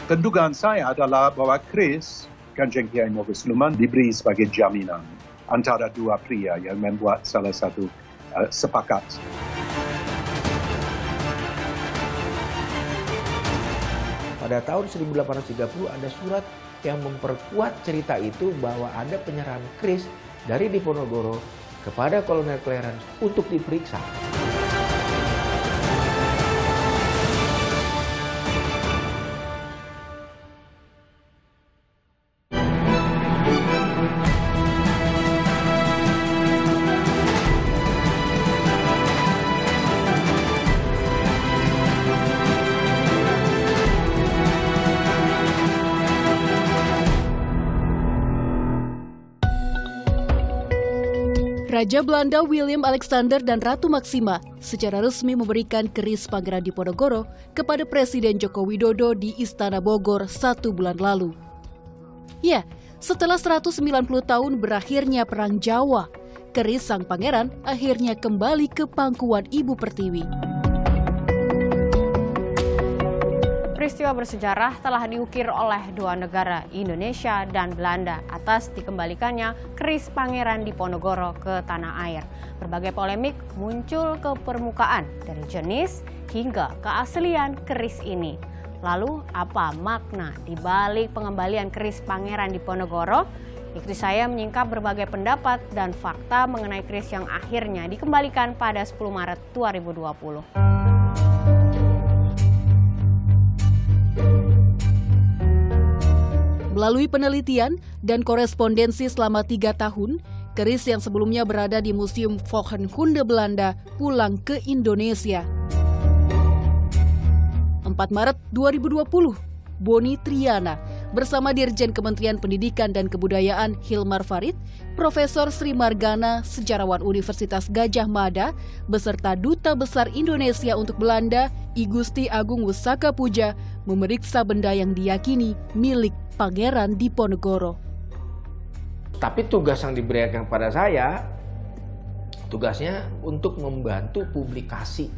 Dan dugaan saya adalah bahwa keris Kanjeng Kiai Moga Sulaiman diberi sebagai jaminan antara dua pria yang membuat salah satu sepakat. Pada tahun 1830 ada surat yang memperkuat cerita itu bahwa ada penyerahan keris dari Diponegoro kepada Kolonel Clarence untuk diperiksa. Raja Belanda Willem Alexander dan Ratu Maxima secara resmi memberikan keris Pangeran Diponegoro kepada Presiden Joko Widodo di Istana Bogor 1 bulan lalu. Ya, setelah 190 tahun berakhirnya Perang Jawa, keris sang pangeran akhirnya kembali ke pangkuan Ibu Pertiwi. Peristiwa bersejarah telah diukir oleh dua negara, Indonesia dan Belanda, atas dikembalikannya keris Pangeran Diponegoro ke tanah air. Berbagai polemik muncul ke permukaan, dari jenis hingga keaslian keris ini. Lalu, apa makna di balik pengembalian keris Pangeran Diponegoro? Ikuti saya menyingkap berbagai pendapat dan fakta mengenai keris yang akhirnya dikembalikan pada 10 Maret 2020. Melalui penelitian dan korespondensi selama 3 tahun, keris yang sebelumnya berada di Museum Volkenkunde Belanda pulang ke Indonesia. 4 Maret 2020, Boni Triana bersama Dirjen Kementerian Pendidikan dan Kebudayaan Hilmar Farid, Profesor Sri Margana, sejarawan Universitas Gadjah Mada, beserta Duta Besar Indonesia untuk Belanda, I Gusti Agung Wusaka Puja, memeriksa benda yang diyakini milik Pangeran Diponegoro. Tapi tugas yang diberikan kepada saya, tugasnya untuk membantu publikasi.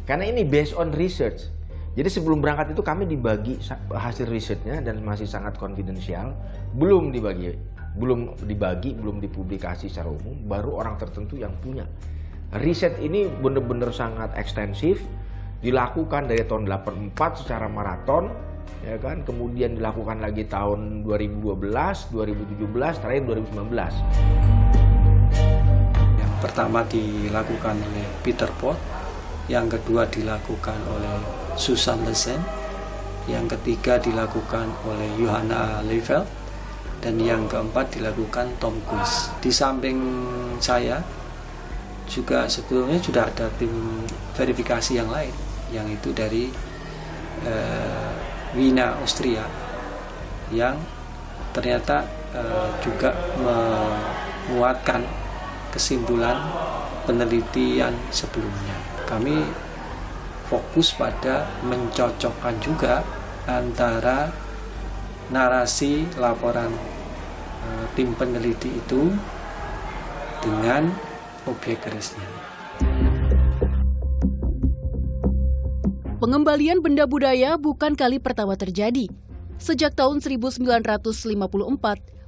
Karena ini based on research. Jadi sebelum berangkat itu kami dibagi hasil risetnya dan masih sangat konfidensial, belum dipublikasi secara umum, baru orang tertentu yang punya. Riset ini benar-benar sangat ekstensif, dilakukan dari tahun 84 secara maraton, ya kan, kemudian dilakukan lagi tahun 2012, 2017, terakhir 2019. Yang pertama dilakukan oleh Peter Pot, yang kedua dilakukan oleh Susan Lesen, yang ketiga dilakukan oleh Johanna Leiveld, dan yang keempat dilakukan Tom Quist. Di samping saya juga sebelumnya sudah ada tim verifikasi yang lain, yang itu dari Wiener, Austria, yang ternyata juga menguatkan kesimpulan penelitian sebelumnya. Kami fokus pada mencocokkan juga antara narasi laporan tim peneliti itu dengan objek kerisnya. Pengembalian benda budaya bukan kali pertama terjadi. Sejak tahun 1954,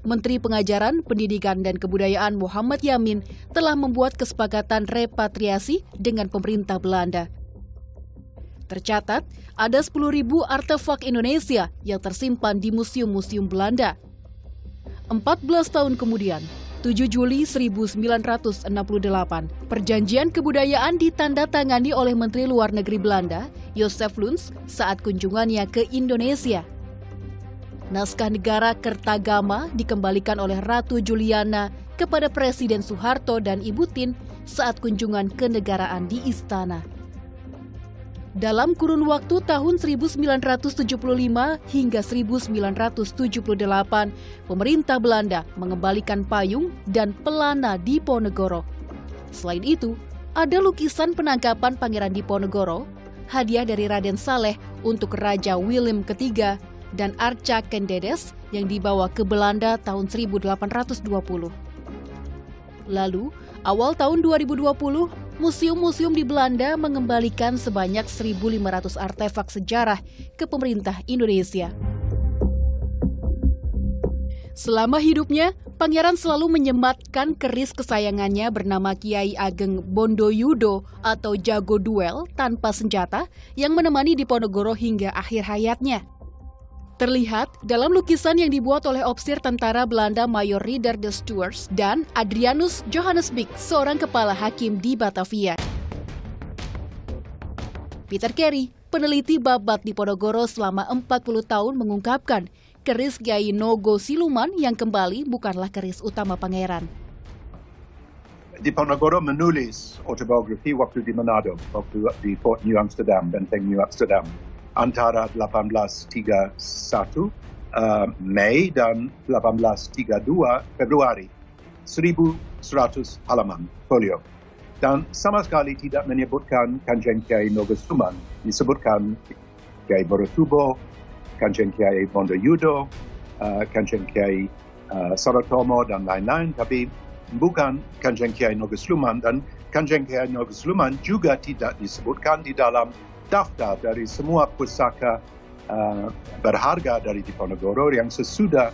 Menteri Pengajaran, Pendidikan dan Kebudayaan Muhammad Yamin telah membuat kesepakatan repatriasi dengan pemerintah Belanda. Tercatat, ada 10.000 artefak Indonesia yang tersimpan di museum-museum Belanda. 14 tahun kemudian, 7 Juli 1968, perjanjian kebudayaan ditandatangani oleh Menteri Luar Negeri Belanda, Joseph Luns, saat kunjungannya ke Indonesia. Naskah negara Kertagama dikembalikan oleh Ratu Juliana kepada Presiden Soeharto dan Ibu Tien saat kunjungan kenegaraan di istana. Dalam kurun waktu tahun 1975 hingga 1978, pemerintah Belanda mengembalikan payung dan pelana Diponegoro. Selain itu, ada lukisan penangkapan Pangeran Diponegoro, hadiah dari Raden Saleh untuk Raja Willem III, dan Arca Kendedes yang dibawa ke Belanda tahun 1820. Lalu, awal tahun 2020, museum-museum di Belanda mengembalikan sebanyak 1.500 artefak sejarah ke pemerintah Indonesia. Selama hidupnya, Pangeran selalu menyematkan keris kesayangannya bernama Kiai Ageng Bondoyudo atau Jago Duel tanpa senjata yang menemani Diponegoro hingga akhir hayatnya. Terlihat dalam lukisan yang dibuat oleh opsir tentara Belanda Mayor Ridder de Stuurs dan Adrianus Johannes Beek, seorang kepala hakim di Batavia. Peter Carey, peneliti babat Diponegoro selama 40 tahun mengungkapkan, keris Kiai Nogo Siluman yang kembali bukanlah keris utama Pangeran. Diponegoro menulis autobiografi waktu di Manado, waktu di Fort New Amsterdam, Benteng New Amsterdam, antara 1831 Mei dan 1832 Februari, 1.100 halaman folio. Dan sama sekali tidak menyebutkan Kanjeng Kiai Nogo Siluman, disebutkan Kiai Borotubo, Kanjeng Kiai Bondoyudo, Kanjeng Kiai Saratomo dan lain-lain, tapi bukan Kanjeng Kiai Nogo Siluman. Dan Kanjeng Kiai Nogo Siluman juga tidak disebutkan di dalam daftar dari semua pusaka berharga dari Diponegoro yang sesudah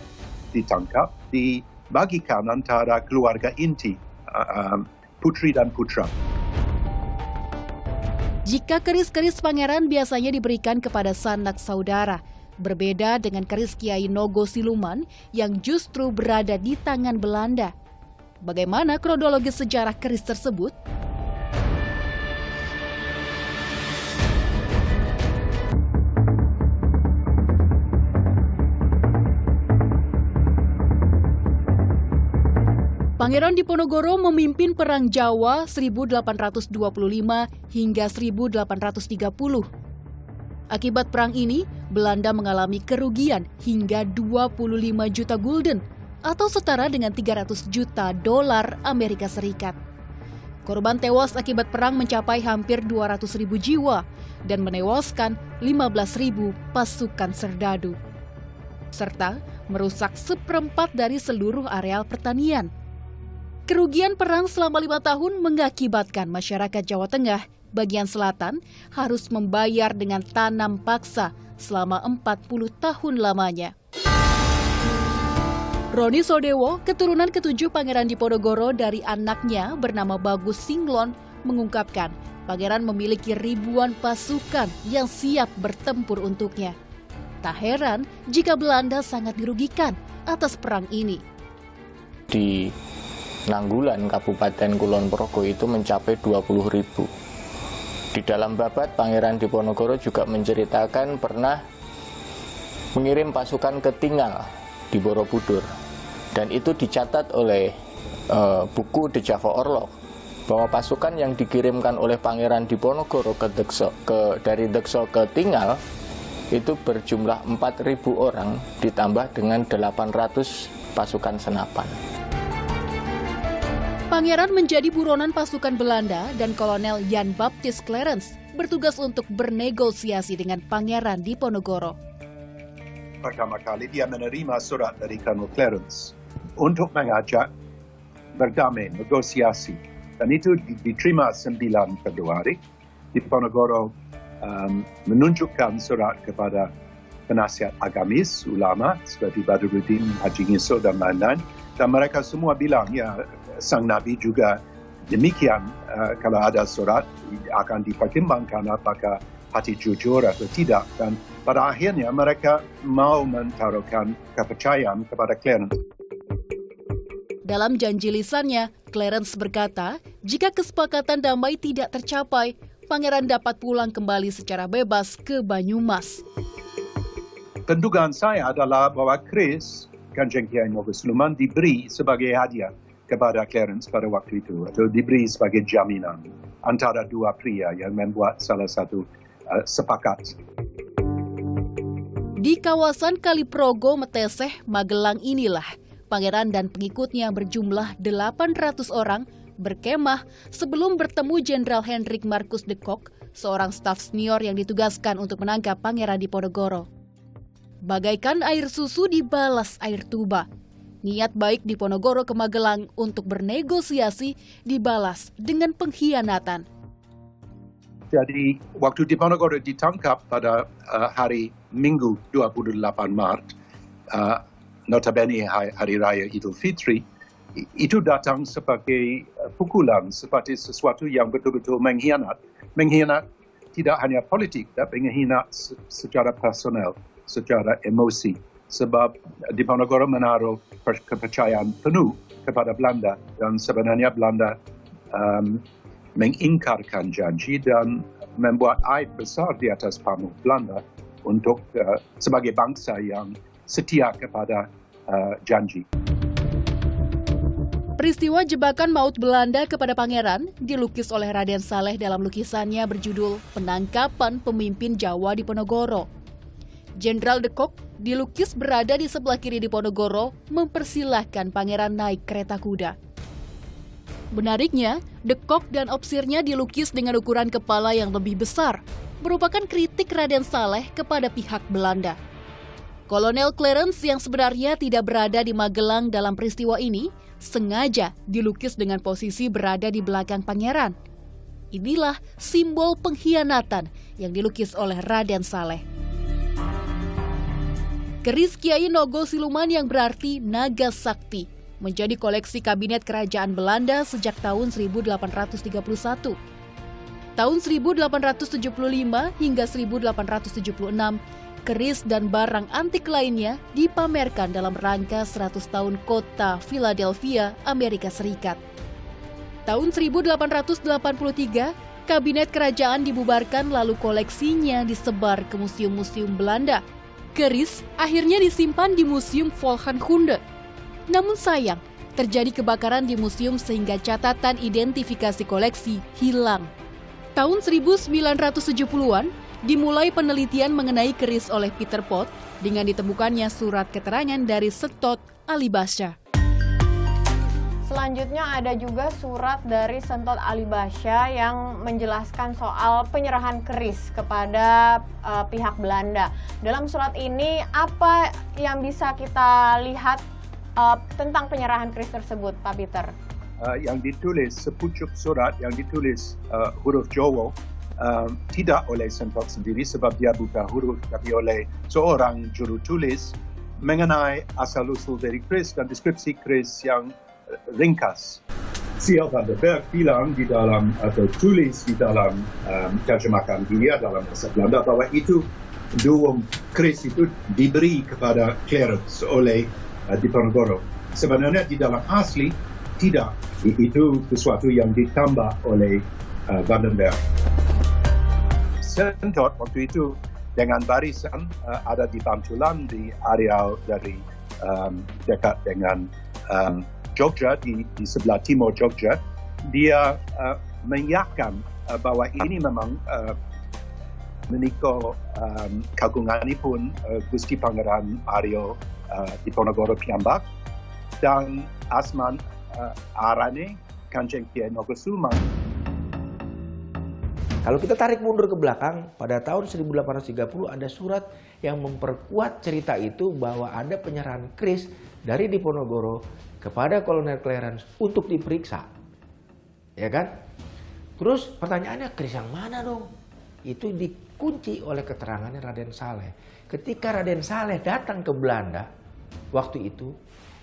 ditangkap dibagikan antara keluarga inti, putri dan putra. Jika keris-keris Pangeran biasanya diberikan kepada sanak saudara, berbeda dengan keris Kiai Nogo Siluman yang justru berada di tangan Belanda. Bagaimana kronologis sejarah keris tersebut? Pangeran Diponegoro memimpin Perang Jawa 1825 hingga 1830. Akibat perang ini, Belanda mengalami kerugian hingga 25 juta gulden atau setara dengan 300 juta dolar Amerika Serikat. Korban tewas akibat perang mencapai hampir 200.000 jiwa dan menewaskan 15.000 pasukan serdadu, serta merusak 1/4 dari seluruh areal pertanian. Kerugian perang selama 5 tahun mengakibatkan masyarakat Jawa Tengah bagian selatan harus membayar dengan tanam paksa selama 40 tahun lamanya. Roni Sodewo, keturunan ke-7 Pangeran Diponegoro dari anaknya bernama Bagus Singlon, mengungkapkan Pangeran memiliki ribuan pasukan yang siap bertempur untuknya. Tak heran jika Belanda sangat dirugikan atas perang ini. Di Nanggulan, Kabupaten Kulon Progo itu mencapai 20.000. Di dalam babat, Pangeran Diponegoro juga menceritakan pernah mengirim pasukan ke Tingal di Borobudur. Dan itu dicatat oleh buku The Java Orlog, bahwa pasukan yang dikirimkan oleh Pangeran Diponegoro dari Dekso ke Tingal itu berjumlah 4.000 orang ditambah dengan 800 pasukan senapan. Pangeran menjadi buronan pasukan Belanda dan Kolonel Jan Baptist Clarence bertugas untuk bernegosiasi dengan Pangeran Diponegoro. Pertama kali dia menerima surat dari Colonel Clarence untuk mengajak berdamai, negosiasi. Dan itu diterima 9 Februari. Diponegoro menunjukkan surat kepada penasihat agamis, ulama, seperti Badruddin, Haji Ngiso dan lain-lain. Dan mereka semua bilang, ya, Sang Nabi juga demikian, kalau ada surat akan dipertimbangkan apakah hati jujur atau tidak. Dan pada akhirnya mereka mau menaruhkan kepercayaan kepada Clarence. Dalam janji lisannya, Clarence berkata, jika kesepakatan damai tidak tercapai, Pangeran dapat pulang kembali secara bebas ke Banyumas. Pendugaan saya adalah bahwa keris Kanjeng Kiai Nogo Siluman diberi sebagai hadiah kepada Clarence pada waktu itu, atau diberi sebagai jaminan antara dua pria yang membuat salah satu sepakat. Di kawasan Kaliprogo, Meteseh, Magelang inilah Pangeran dan pengikutnya berjumlah 800 orang berkemah sebelum bertemu Jenderal Hendrik Marcus de Kock, seorang staf senior yang ditugaskan untuk menangkap Pangeran Diponegoro. Bagaikan air susu dibalas air tuba. Niat baik Diponegoro ke Magelang untuk bernegosiasi dibalas dengan pengkhianatan. Jadi waktu Diponegoro ditangkap pada hari Minggu 28 Maret, notabene hari raya Idul Fitri, itu datang sebagai pukulan, seperti sesuatu yang betul-betul mengkhianat. Mengkhianat tidak hanya politik, tapi mengkhianat secara personal, secara emosi. Sebab Diponegoro menaruh kepercayaan penuh kepada Belanda dan sebenarnya Belanda mengingkarkan janji dan membuat aib besar di atas pamuk Belanda untuk sebagai bangsa yang setia kepada janji. Peristiwa jebakan maut Belanda kepada pangeran dilukis oleh Raden Saleh dalam lukisannya berjudul Penangkapan Pemimpin Jawa Diponegoro. Jenderal de Kock dilukis berada di sebelah kiri Diponegoro mempersilahkan pangeran naik kereta kuda. Menariknya, de Kock dan opsirnya dilukis dengan ukuran kepala yang lebih besar, merupakan kritik Raden Saleh kepada pihak Belanda. Kolonel Clarence yang sebenarnya tidak berada di Magelang dalam peristiwa ini, sengaja dilukis dengan posisi berada di belakang pangeran. Inilah simbol pengkhianatan yang dilukis oleh Raden Saleh. Keris Kiai Nogo Siluman yang berarti naga sakti menjadi koleksi kabinet kerajaan Belanda sejak tahun 1831. Tahun 1875 hingga 1876, keris dan barang antik lainnya dipamerkan dalam rangka 100 tahun kota Philadelphia, Amerika Serikat. Tahun 1883, kabinet kerajaan dibubarkan lalu koleksinya disebar ke museum-museum Belanda. Keris akhirnya disimpan di Museum Volkenkunde. Namun sayang, terjadi kebakaran di museum sehingga catatan identifikasi koleksi hilang. Tahun 1970-an, dimulai penelitian mengenai keris oleh Peter Pot dengan ditemukannya surat keterangan dari Sentot Alibasha. Selanjutnya ada juga surat dari Sentot Alibasha yang menjelaskan soal penyerahan keris kepada pihak Belanda. Dalam surat ini apa yang bisa kita lihat tentang penyerahan keris tersebut, Pak Peter? Yang ditulis, sepucuk surat yang ditulis huruf Jawa, tidak oleh Sentot sendiri sebab dia buta huruf, tapi oleh seorang juru tulis mengenai asal-usul dari keris dan deskripsi keris yang ringkas. Sial van der Berg bilang di dalam atau tulis di dalam terjemahan dia dalam bahasa Belanda bahwa itu dua keris itu diberi kepada Clarence oleh Diponegoro. Sebenarnya di dalam asli tidak, itu sesuatu yang ditambah oleh Van den Berg. Sentot waktu itu dengan barisan ada di Bantulan di areal dari dekat dengan Jogja, di sebelah timur Jogja. Dia menyaksikan bahwa ini memang menika kagunganipun Gusti Pangeran Aryo Diponegoro piyambak dan asman arane Kanjeng Kiai Nogo Siluman. Kalau kita tarik mundur ke belakang, pada tahun 1830 ada surat yang memperkuat cerita itu bahwa ada penyerahan keris dari Diponegoro kepada Kolonel Clarence untuk diperiksa. Ya kan? Terus pertanyaannya, keris yang mana dong? Itu dikunci oleh keterangannya Raden Saleh. Ketika Raden Saleh datang ke Belanda waktu itu,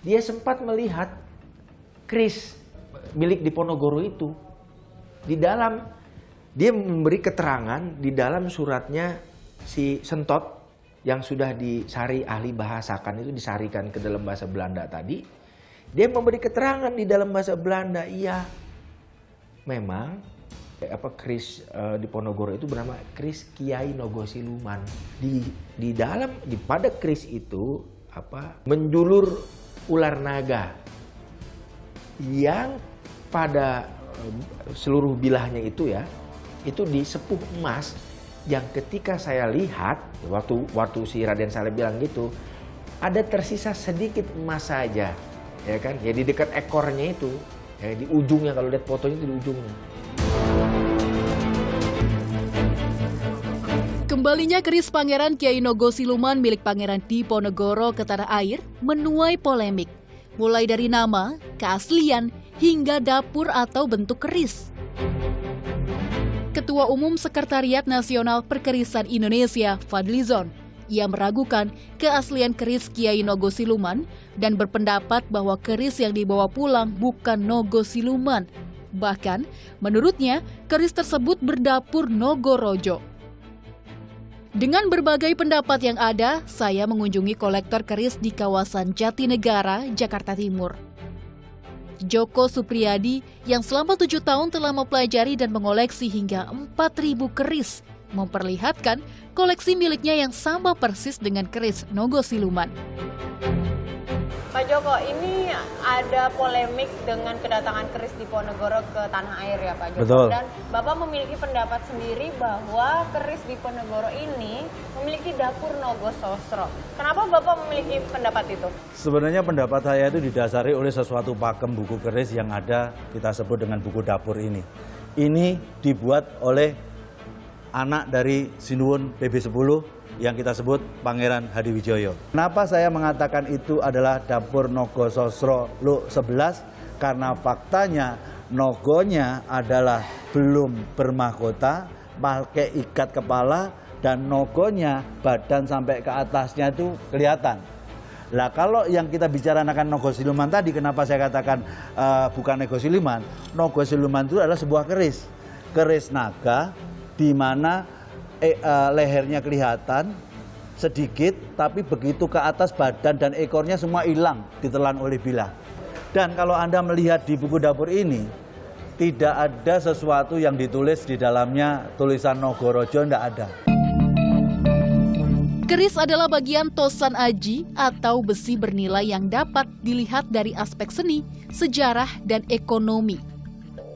dia sempat melihat keris milik Diponegoro itu. Di dalam dia memberi keterangan di dalam suratnya si Sentot yang sudah disari ahli bahasakan, itu disarikan ke dalam bahasa Belanda tadi. Dia memberi keterangan di dalam bahasa Belanda, iya memang keris Diponegoro itu bernama keris Kiai Nogo Siluman. Di dalam pada keris itu menjulur ular naga yang pada seluruh bilahnya itu ya, itu disepuh emas, yang ketika saya lihat waktu si Raden Saleh bilang gitu, ada tersisa sedikit emas saja, ya kan? Ya di dekat ekornya itu, ya di ujungnya, kalau lihat fotonya itu di ujungnya. Kembalinya keris Pangeran Kiai Nogo Siluman milik Pangeran Diponegoro ke tanah air menuai polemik. mulai dari nama, keaslian, hingga dapur atau bentuk keris. Ketua Umum Sekretariat Nasional Perkerisan Indonesia, Fadlizon, ia meragukan keaslian keris Kiai Nogosiluman dan berpendapat bahwa keris yang dibawa pulang bukan Nogosiluman. Bahkan, menurutnya, keris tersebut berdapur Nogorojo. Dengan berbagai pendapat yang ada, saya mengunjungi kolektor keris di kawasan Jatinegara, Jakarta Timur. Joko Supriyadi yang selama 7 tahun telah mempelajari dan mengoleksi hingga 4.000 keris, memperlihatkan koleksi miliknya yang sama persis dengan keris Nogosiluman. Pak Joko, ini ada polemik dengan kedatangan keris Diponegoro ke tanah air ya Pak Joko. Betul. Dan Bapak memiliki pendapat sendiri bahwa keris Diponegoro ini memiliki dapur Nogososro. Kenapa Bapak memiliki pendapat itu? Sebenarnya pendapat saya itu didasari oleh sesuatu pakem buku keris yang ada kita sebut dengan buku dapur ini. Ini dibuat oleh anak dari Sinuwun PB10 yang kita sebut Pangeran Hadiwijoyo. Kenapa saya mengatakan itu adalah dapur Nogososro Luk 11? Karena faktanya nogonya adalah belum bermahkota, pakai ikat kepala, dan nogonya badan sampai ke atasnya itu kelihatan. Lah kalau yang kita bicarakan Nogosiluman tadi, kenapa saya katakan bukan Nogosiluman? Nogosiluman itu adalah sebuah keris. Keris naga di mana lehernya kelihatan sedikit, tapi begitu ke atas badan dan ekornya semua hilang, ditelan oleh bilah. Dan kalau Anda melihat di buku dapur ini, tidak ada sesuatu yang ditulis di dalamnya tulisan Nogorojo, tidak ada. Keris adalah bagian tosan aji atau besi bernilai yang dapat dilihat dari aspek seni, sejarah, dan ekonomi.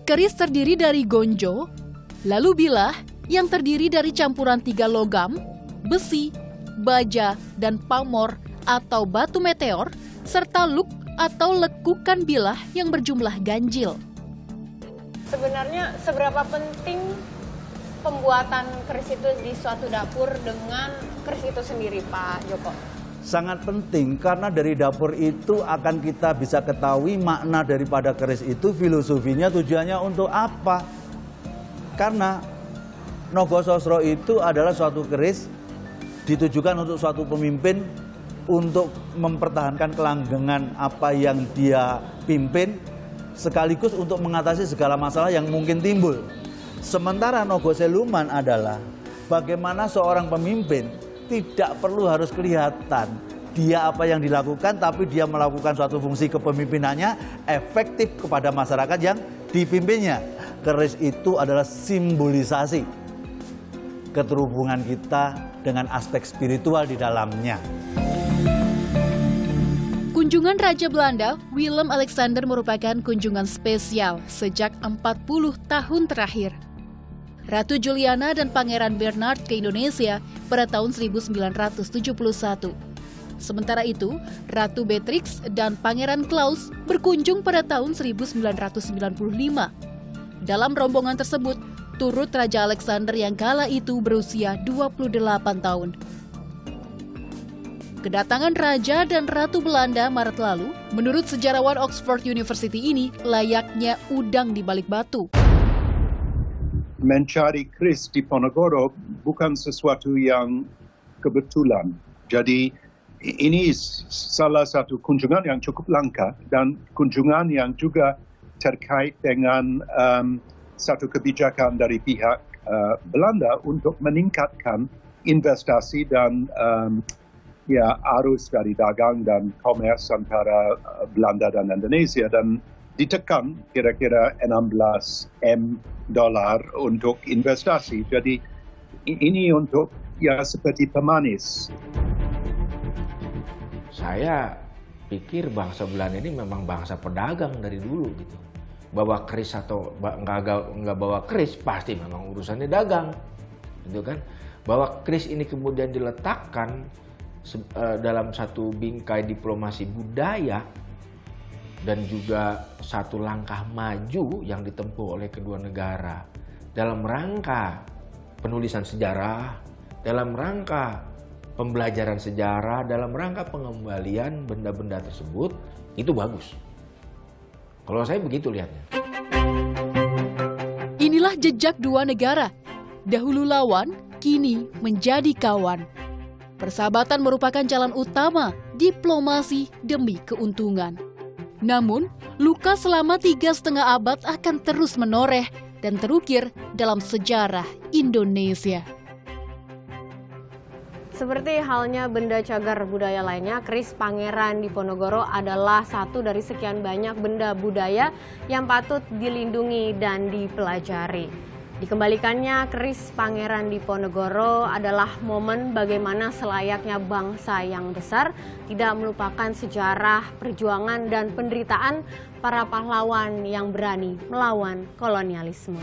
Keris terdiri dari gonjo, lalu bilah, yang terdiri dari campuran 3 logam, besi, baja, dan pamor atau batu meteor, serta luk atau lekukan bilah yang berjumlah ganjil. Sebenarnya seberapa penting pembuatan keris itu di suatu dapur dengan keris itu sendiri Pak Joko? Sangat penting karena dari dapur itu akan kita bisa ketahui makna daripada keris itu, filosofinya, tujuannya untuk apa. Karena Nogososro itu adalah suatu keris ditujukan untuk suatu pemimpin untuk mempertahankan kelanggengan apa yang dia pimpin, sekaligus untuk mengatasi segala masalah yang mungkin timbul. Sementara Nogosiluman adalah bagaimana seorang pemimpin tidak perlu harus kelihatan dia apa yang dilakukan, tapi dia melakukan suatu fungsi kepemimpinannya efektif kepada masyarakat yang dipimpinnya. Keris itu adalah simbolisasi keterhubungan kita dengan aspek spiritual di dalamnya. Kunjungan Raja Belanda, Willem-Alexander merupakan kunjungan spesial sejak 40 tahun terakhir. Ratu Juliana dan Pangeran Bernard ke Indonesia pada tahun 1971. Sementara itu, Ratu Beatrix dan Pangeran Claus berkunjung pada tahun 1995. Dalam rombongan tersebut, turut Raja Alexander yang kala itu berusia 28 tahun. Kedatangan Raja dan Ratu Belanda Maret lalu, menurut sejarawan Oxford University ini, layaknya udang di balik batu. Mencari keris di Ponorogo bukan sesuatu yang kebetulan. Jadi ini salah satu kunjungan yang cukup langka dan kunjungan yang juga terkait dengan satu kebijakan dari pihak Belanda untuk meningkatkan investasi dan arus dari dagang dan komers antara Belanda dan Indonesia, dan ditekan kira-kira 16 M dolar untuk investasi. Jadi ini untuk seperti pemanis. Saya pikir bangsa Belanda ini memang bangsa pedagang dari dulu gitu. Bawa keris atau nggak bawa keris pasti memang urusannya dagang, gitu kan. Bahwa keris ini kemudian diletakkan dalam satu bingkai diplomasi budaya dan juga satu langkah maju yang ditempuh oleh kedua negara dalam rangka penulisan sejarah, dalam rangka pembelajaran sejarah dalam rangka pengembalian benda-benda tersebut, itu bagus. Kalau saya begitu lihatnya. Inilah jejak dua negara. Dahulu lawan, kini menjadi kawan. Persahabatan merupakan jalan utama diplomasi demi keuntungan. Namun, luka selama 3,5 abad akan terus menoreh dan terukir dalam sejarah Indonesia. Seperti halnya benda cagar budaya lainnya, keris Pangeran Diponegoro adalah satu dari sekian banyak benda budaya yang patut dilindungi dan dipelajari. Dikembalikannya keris Pangeran Diponegoro adalah momen bagaimana selayaknya bangsa yang besar tidak melupakan sejarah, perjuangan, dan penderitaan para pahlawan yang berani melawan kolonialisme.